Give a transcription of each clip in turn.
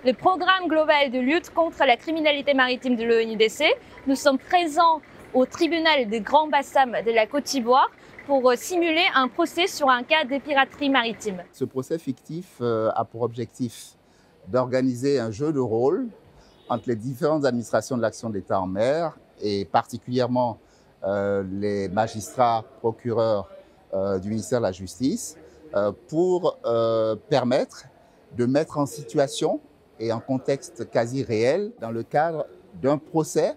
le programme global de lutte contre la criminalité maritime de l'ONUDC. Nous sommes présents au tribunal de Grand Bassam de la Côte d'Ivoire pour simuler un procès sur un cas de piraterie maritime. Ce procès fictif a pour objectif d'organiser un jeu de rôle entre les différentes administrations de l'action de l'État en mer et particulièrement les magistrats, procureurs du ministère de la Justice pour permettre de mettre en situation et en contexte quasi réel dans le cadre d'un procès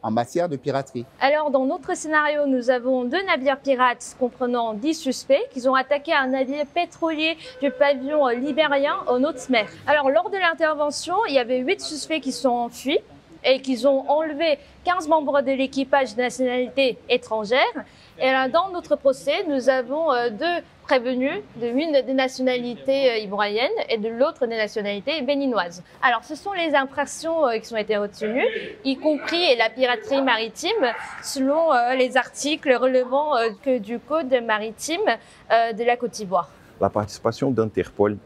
en matière de piraterie. Alors, dans notre scénario, nous avons 2 navires pirates comprenant 10 suspects qui ont attaqué un navire pétrolier du pavillon libérien en haute mer. Alors, lors de l'intervention, il y avait 8 suspects qui sont enfuis et qui ont enlevé 15 membres de l'équipage de nationalité étrangère. Et là, dans notre procès, nous avons 2 prévenus, l'une des nationalités ivoiriennes et de l'autre des nationalités béninoises. Alors, ce sont les infractions qui ont été retenues, y compris la piraterie maritime, selon les articles relevant du Code maritime de la Côte d'Ivoire. La participation d'Interpol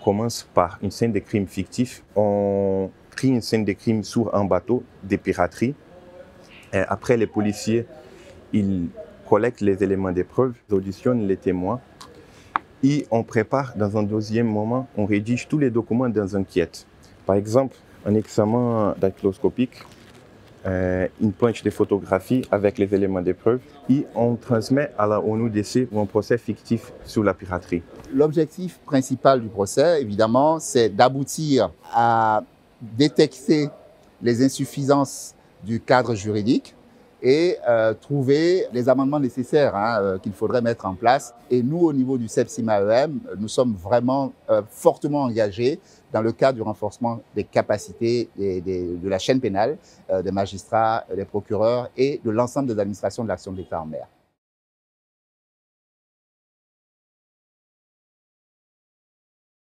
commence par une scène de crime fictif. On crée une scène de crime sur un bateau de piraterie. Et après, les policiers, ils collectent les éléments de preuve, auditionnent les témoins et on prépare dans un deuxième moment, on rédige tous les documents dans une quiète. Par exemple, un examen dactyloscopique, une planche de photographie avec les éléments de preuve et on transmet à la ONUDC pour un procès fictif sur la piraterie. L'objectif principal du procès, évidemment, c'est d'aboutir à détecter les insuffisances du cadre juridique et trouver les amendements nécessaires qu'il faudrait mettre en place. Et nous, au niveau du CEPSIM-AEM, nous sommes vraiment fortement engagés dans le cadre du renforcement des capacités de la chaîne pénale, des magistrats, des procureurs et de l'ensemble des administrations de l'action de l'État en mer.